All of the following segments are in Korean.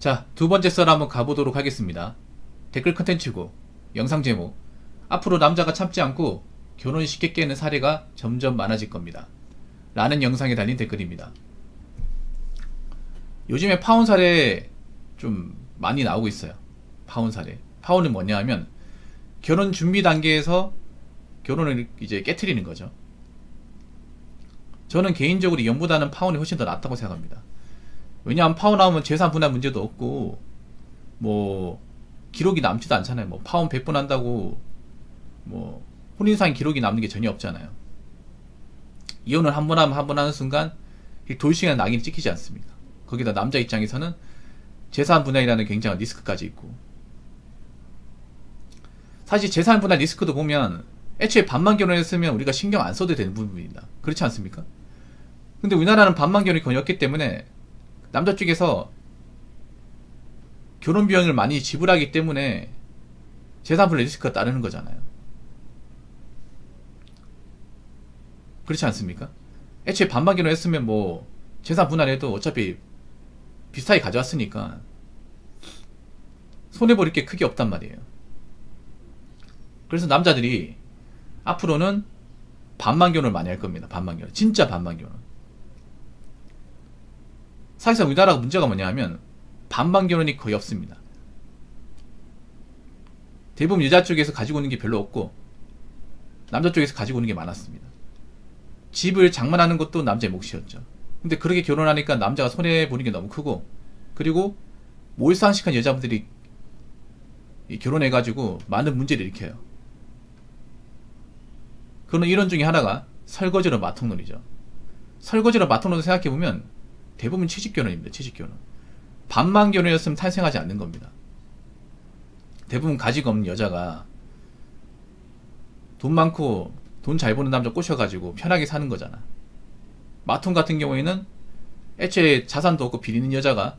자, 두 번째 썰 한번 가보도록 하겠습니다. 댓글 컨텐츠고 영상 제목, 앞으로 남자가 참지 않고 결혼 쉽게 깨는 사례가 점점 많아질 겁니다 라는 영상에 달린 댓글입니다. 요즘에 파혼 사례 좀 많이 나오고 있어요. 파혼 사례. 파혼은 뭐냐 하면 결혼 준비 단계에서 결혼을 이제 깨트리는 거죠. 저는 개인적으로 이혼보다는 파혼이 훨씬 더 낫다고 생각합니다. 왜냐하면 파혼하면 재산 분할 문제도 없고 뭐 기록이 남지도 않잖아요. 뭐 파혼 100번 한다고 뭐 혼인상 기록이 남는 게 전혀 없잖아요. 이혼을 한 번 하면 한 번 하는 순간 돌싱한 낙인이 찍히지 않습니까? 거기다 남자 입장에서는 재산 분할이라는 굉장한 리스크까지 있고, 사실 재산 분할 리스크도 보면 애초에 반만 결혼했으면 우리가 신경 안 써도 되는 부분입니다. 그렇지 않습니까? 근데 우리나라는 반만 결혼이 거의 없기 때문에 남자 쪽에서 결혼 비용을 많이 지불하기 때문에 재산 분할 리스크가 따르는 거잖아요. 그렇지 않습니까? 애초에 반반 결혼했으면 뭐 재산 분할해도 어차피 비슷하게 가져왔으니까 손해볼 게 크게 없단 말이에요. 그래서 남자들이 앞으로는 반만 결혼을 많이 할 겁니다. 반만 결혼. 진짜 반만 결혼. 사실상 우리나라가 문제가 뭐냐 하면 반반 결혼이 거의 없습니다. 대부분 여자 쪽에서 가지고 오는 게 별로 없고 남자 쪽에서 가지고 오는 게 많았습니다. 집을 장만하는 것도 남자의 몫이었죠. 근데 그렇게 결혼하니까 남자가 손해보는 게 너무 크고, 그리고 몰상식한 여자분들이 결혼해가지고 많은 문제를 일으켜요. 그런 이론 중에 하나가 설거지로 마통론이죠. 설거지로 마통론을 생각해보면 대부분 취직결혼입니다. 취직결혼. 반만 결혼이었으면 탄생하지 않는 겁니다. 대부분 가지가 없는 여자가 돈 많고 돈 잘 버는 남자 꼬셔가지고 편하게 사는 거잖아. 마통 같은 경우에는 애초에 자산도 없고 빚 있는 여자가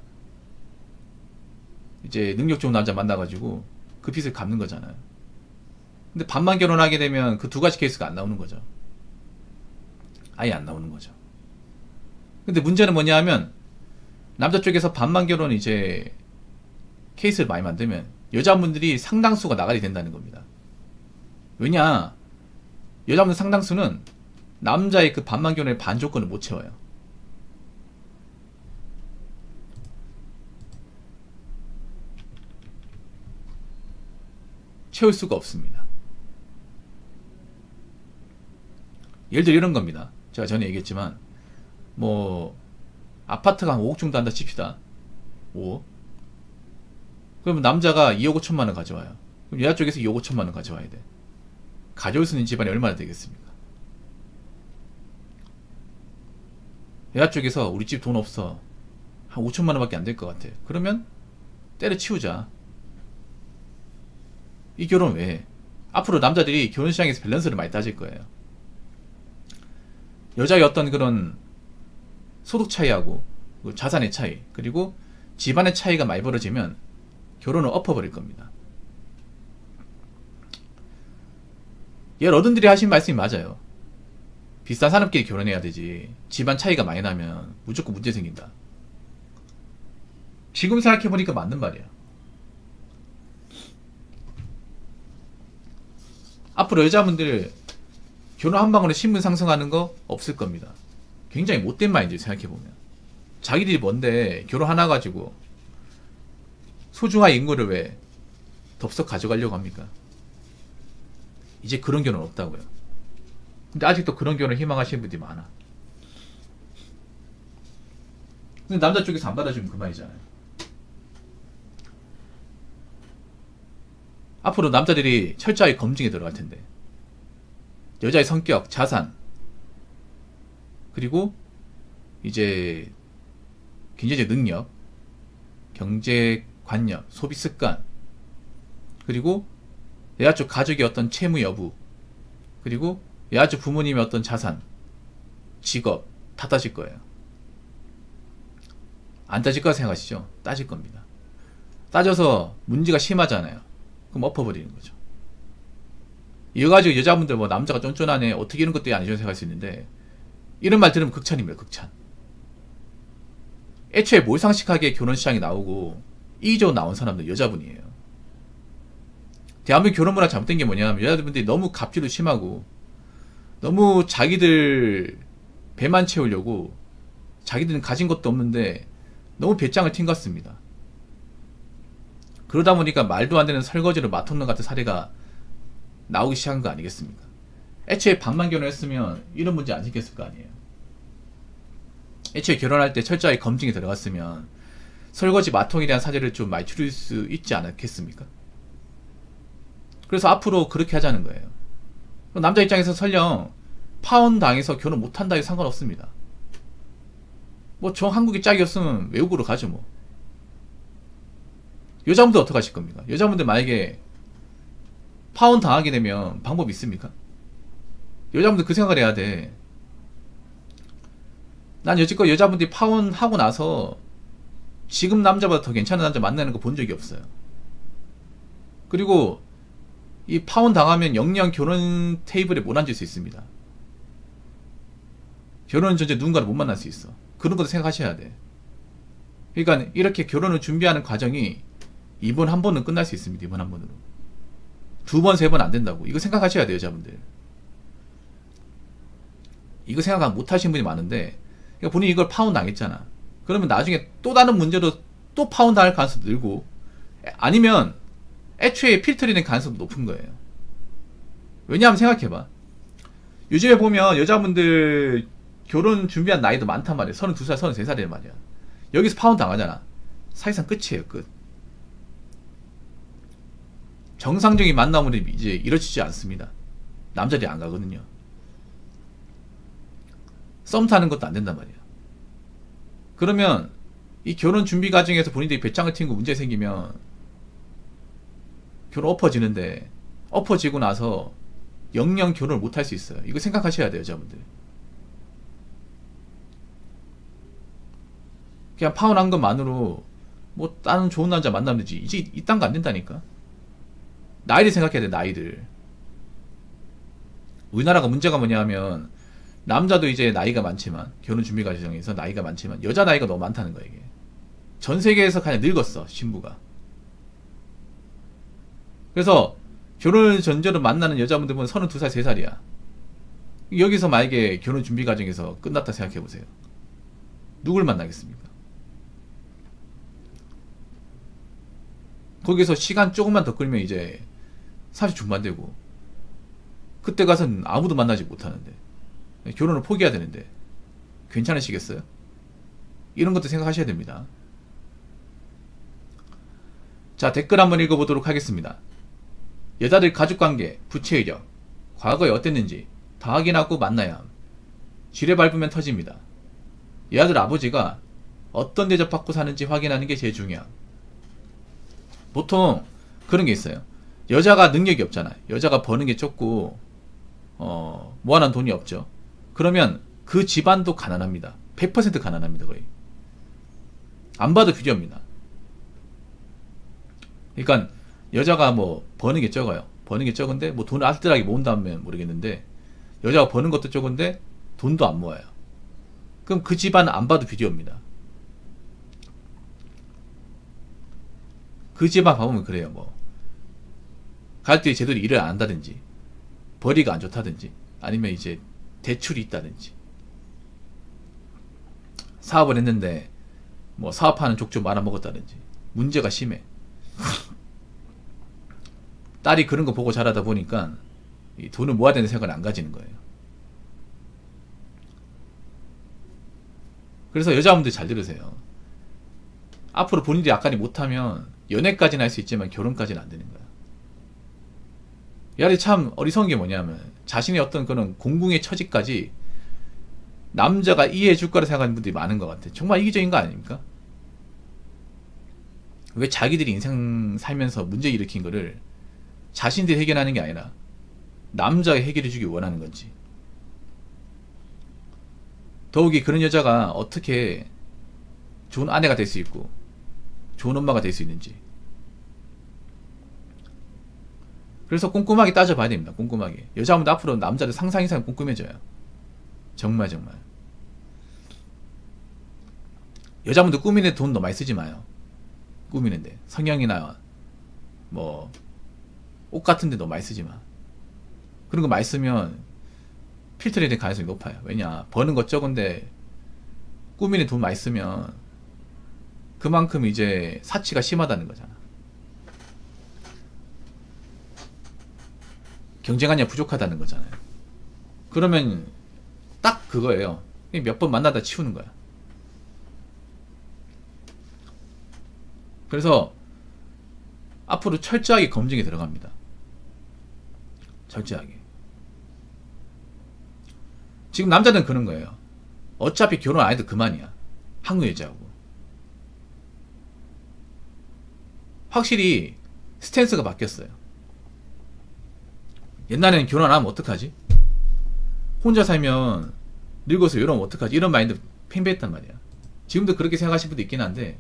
이제 능력 좋은 남자 만나가지고 그 빚을 갚는 거잖아요. 근데 반만 결혼하게 되면 그 두 가지 케이스가 안 나오는 거죠. 아예 안 나오는 거죠. 근데 문제는 뭐냐 하면 남자 쪽에서 반만 결혼 이제 케이스를 많이 만들면 여자분들이 상당수가 나가리 된다는 겁니다. 왜냐, 여자분들 상당수는 남자의 그 반만 결혼의 반 조건을 못 채워요. 채울 수가 없습니다. 예를 들어 이런 겁니다. 제가 전에 얘기했지만 뭐 아파트가 한 5억 정도 한다 칩시다. 5억. 그러면 남자가 2억 5천만 원 가져와요. 그럼 여자 쪽에서 2억 5천만 원 가져와야 돼. 가져올 수 있는 집안이 얼마나 되겠습니까? 여자 쪽에서 우리 집 돈 없어, 한 5천만 원밖에 안 될 것 같아. 그러면 때려치우자. 이 결혼 왜 해? 앞으로 남자들이 결혼시장에서 밸런스를 많이 따질 거예요. 여자의 어떤 그런 소득 차이하고 자산의 차이, 그리고 집안의 차이가 많이 벌어지면 결혼을 엎어버릴 겁니다. 어른들이 하신 말씀이 맞아요. 비싼 사람끼리 결혼해야 되지, 집안 차이가 많이 나면 무조건 문제 생긴다. 지금 생각해보니까 맞는 말이야. 앞으로 여자분들 결혼 한 방울에 신분 상승하는 거 없을 겁니다. 굉장히 못된 마인드 생각해보면. 자기들이 뭔데 결혼 하나 가지고 소중한 인구를 왜 덥석 가져가려고 합니까? 이제 그런 결혼 없다고요. 근데 아직도 그런 결혼을 희망하시는 분들이 많아. 근데 남자 쪽에서 안 받아주면 그만이잖아요. 앞으로 남자들이 철저하게 검증에 들어갈 텐데, 여자의 성격, 자산, 그리고 이제 경제적 능력, 경제관념, 소비습관, 그리고 여자 쪽 가족의 어떤 채무 여부, 그리고 여자 쪽 부모님의 어떤 자산, 직업 다 따질 거예요. 안 따질 거라 생각하시죠? 따질 겁니다. 따져서 문제가 심하잖아요. 그럼 엎어버리는 거죠. 이거 가지고 여자분들 뭐 남자가 쫀쫀하네, 어떻게 이런 것도 아니죠 생각할 수 있는데, 이런 말 들으면 극찬입니다. 극찬. 애초에 몰상식하게 결혼시장이 나오고 이기적으로 나온 사람들 여자분이에요. 대한민국 결혼 문화 잘못된 게 뭐냐면 여자분들이 너무 갑질도 심하고 너무 자기들 배만 채우려고 자기들은 가진 것도 없는데 너무 배짱을 튄 것 같습니다. 그러다 보니까 말도 안 되는 설거지로 맞통는 같은 사례가 나오기 시작한 거 아니겠습니까? 애초에 반만 결혼했으면 이런 문제 안 생겼을 거 아니에요. 애초에 결혼할 때 철저하게 검증이 들어갔으면 설거지 마통에 대한 사례를 좀 많이 줄일 수 있지 않았겠습니까? 그래서 앞으로 그렇게 하자는 거예요. 남자 입장에서 설령 파혼 당해서 결혼 못한다 해도 상관없습니다. 뭐 저 한국이 짝이었으면 외국으로 가죠 뭐. 여자분들 어떻게 하실 겁니까? 여자분들 만약에 파혼 당하게 되면 방법이 있습니까? 여자분들 그 생각을 해야 돼. 난 여지껏 여자분들이 파혼하고 나서 지금 남자보다 더 괜찮은 남자 만나는 거 본 적이 없어요. 그리고 이 파혼 당하면 영영 결혼 테이블에 못 앉을 수 있습니다. 결혼 전제 누군가를 못 만날 수 있어. 그런 것도 생각하셔야 돼. 그러니까 이렇게 결혼을 준비하는 과정이 이번 한 번은 끝날 수 있습니다. 이번 한 번으로. 두 번, 세 번 안 된다고. 이거 생각하셔야 돼요, 여자분들. 이거 생각 못 하시는 분이 많은데, 그러니까 본인이 이걸 파혼 당했잖아. 그러면 나중에 또 다른 문제로 또 파혼 당할 가능성도 늘고, 아니면 애초에 필터링된 가능성도 높은 거예요. 왜냐하면 생각해봐. 요즘에 보면 여자분들 결혼 준비한 나이도 많단 말이야. 32살, 33살이란 말이야. 여기서 파혼 당하잖아. 사실상 끝이에요, 끝. 정상적인 만남은 이제 이루어지지 않습니다. 남자들이 안 가거든요. 썸 타는 것도 안 된단 말이야. 그러면 이 결혼 준비 과정에서 본인들이 배짱을 튕고 문제 생기면 결혼 엎어지는데, 엎어지고 나서 영영 결혼을 못 할 수 있어요. 이거 생각하셔야 돼요, 여자분들. 그냥 파혼한 것만으로 뭐 다른 좋은 남자 만나면 되지. 이제 이딴 거 안 된다니까. 나이를 생각해야 돼, 나이들. 우리나라가 문제가 뭐냐면 남자도 이제 나이가 많지만, 결혼 준비 과정에서 나이가 많지만 여자 나이가 너무 많다는 거야. 이게 전 세계에서 그냥 늙었어, 신부가. 그래서 결혼 전제로 만나는 여자분들 보면 32살, 3살이야. 여기서 만약에 결혼 준비 과정에서 끝났다 생각해보세요. 누굴 만나겠습니까? 거기서 시간 조금만 더 끌면 이제 30 중반 되고, 그때 가서는 아무도 만나지 못하는데, 결혼을 포기해야 되는데 괜찮으시겠어요? 이런 것도 생각하셔야 됩니다. 자, 댓글 한번 읽어보도록 하겠습니다. 여자들 가족관계, 부채의력, 과거에 어땠는지 다 확인하고 만나야 함. 지뢰 밟으면 터집니다. 여자들 아버지가 어떤 대접받고 사는지 확인하는 게 제일 중요함. 보통 그런 게 있어요. 여자가 능력이 없잖아요. 여자가 버는 게 적고 모아놓은 돈이 없죠. 그러면 그 집안도 가난합니다. 100% 가난합니다. 거의 안 봐도 비교합니다. 그러니까 여자가 뭐 버는 게 적어요. 버는 게 적은데 뭐 돈을 알뜰하게 모은다면 모르겠는데, 여자가 버는 것도 적은데 돈도 안 모아요. 그럼 그 집안 안 봐도 비디오입니다. 그 집안 봐보면 그래요. 뭐 가족들이 제대로 일을 안 한다든지, 벌이가 안 좋다든지, 아니면 이제 대출이 있다든지, 사업을 했는데 뭐 사업하는 족족 말아먹었다든지 문제가 심해. 딸이 그런 거 보고 자라다 보니까 이 돈을 모아야 되는 생각을 안 가지는 거예요. 그래서 여자분들 잘 들으세요. 앞으로 본인들이 약간이 못하면 연애까지는 할 수 있지만 결혼까지는 안 되는 거야. 야리 참 어리석은 게 뭐냐면, 자신의 어떤 그런 공궁의 처지까지 남자가 이해해 줄 거라 생각하는 분들이 많은 것 같아. 정말 이기적인 거 아닙니까? 왜 자기들이 인생 살면서 문제 일으킨 거를 자신들이 해결하는 게 아니라 남자가 해결해 주기 원하는 건지. 더욱이 그런 여자가 어떻게 좋은 아내가 될 수 있고 좋은 엄마가 될 수 있는지. 그래서 꼼꼼하게 따져봐야 됩니다. 꼼꼼하게. 여자분들 앞으로 남자들 상상 이상 꼼꼼해져요. 정말 정말. 여자분들 꾸미는 돈 너무 많이 쓰지 마요. 꾸미는데. 성형이나 뭐 옷 같은데 너무 많이 쓰지 마. 그런 거 많이 쓰면 필터링이 될 가능성이 높아요. 왜냐, 버는 거 적은데 꾸미는 돈 많이 쓰면 그만큼 이제 사치가 심하다는 거잖아. 경쟁하냐 부족하다는 거잖아요. 그러면 딱 그거예요. 몇 번 만나다 치우는 거야. 그래서 앞으로 철저하게 검증에 들어갑니다. 철저하게. 지금 남자들은 그런 거예요. 어차피 결혼 안 해도 그만이야. 한국 여자하고. 확실히 스탠스가 바뀌었어요. 옛날에는 결혼 안 하면 어떡하지? 혼자 살면 늙어서 이러면 어떡하지? 이런 마인드 팽배했단 말이야. 지금도 그렇게 생각하시는 분도 있긴 한데,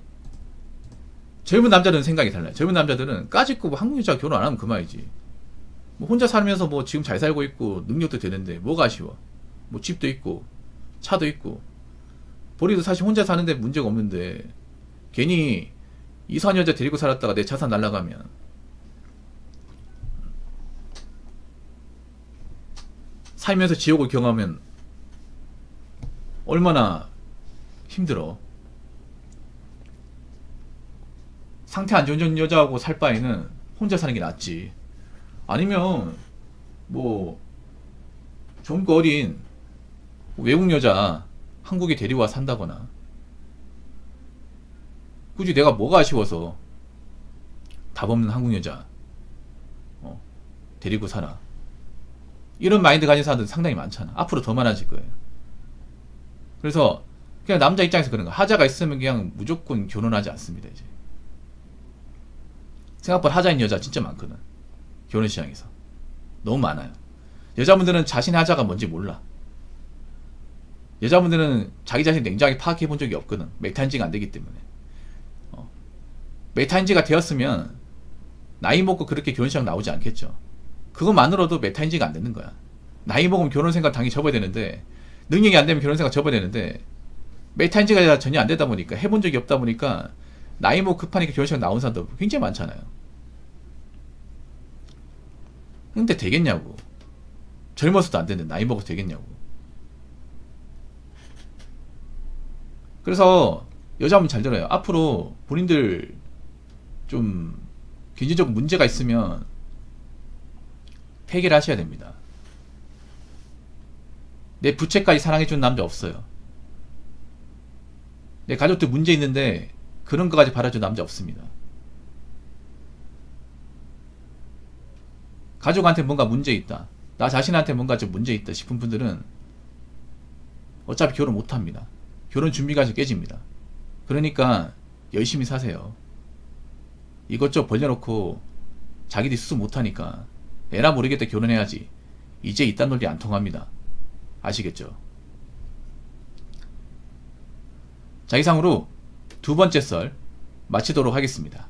젊은 남자들은 생각이 달라요. 젊은 남자들은 까짓거 뭐 한국 여자 결혼 안 하면 그만이지. 뭐 혼자 살면서 뭐 지금 잘 살고 있고 능력도 되는데 뭐가 아쉬워. 뭐 집도 있고 차도 있고. 본인도 사실 혼자 사는데 문제가 없는데 괜히 이상한 여자 데리고 살았다가 내 자산 날라가면 살면서 지옥을 경험하면 얼마나 힘들어. 상태 안 좋은 여자하고 살 바에는 혼자 사는 게 낫지. 아니면 뭐 젊고 어린 외국 여자 한국에 데리와 산다거나. 굳이 내가 뭐가 아쉬워서 답 없는 한국 여자 데리고 살아. 이런 마인드 가진 사람들 상당히 많잖아. 앞으로 더 많아질 거예요. 그래서 그냥 남자 입장에서 그런 거. 하자가 있으면 그냥 무조건 결혼하지 않습니다. 이제 생각보다 하자인 여자 진짜 많거든. 결혼 시장에서 너무 많아요. 여자분들은 자신의 하자가 뭔지 몰라. 여자분들은 자기 자신 냉정하게 파악해 본 적이 없거든. 메타인지가 안 되기 때문에. 메타인지가 되었으면 나이 먹고 그렇게 결혼 시장 나오지 않겠죠. 그것만으로도 메타인지가 안 되는 거야. 나이 먹으면 결혼 생각 당연히 접어야 되는데, 능력이 안 되면 결혼 생각 접어야 되는데, 메타인지가 전혀 안 되다 보니까, 해본 적이 없다 보니까 나이 먹고 급하니까 결혼 시장 나온 사람도 굉장히 많잖아요. 근데 되겠냐고. 젊어서도 안 되는데 나이 먹어도 되겠냐고. 그래서 여자분 잘 들어요. 앞으로 본인들 좀 경제적 문제가 있으면 해결하셔야 됩니다. 내 부채까지 사랑해주는 남자 없어요. 내 가족들 문제 있는데 그런 거까지 바라주는 남자 없습니다. 가족한테 뭔가 문제 있다, 나 자신한테 뭔가 좀 문제 있다 싶은 분들은 어차피 결혼 못합니다. 결혼 준비가 깨집니다. 그러니까 열심히 사세요. 이것저것 벌려놓고 자기들이 수습 못하니까 에라 모르겠다 결혼해야지, 이제 이딴 논리 안 통합니다. 아시겠죠? 자, 이상으로 두 번째 썰 마치도록 하겠습니다.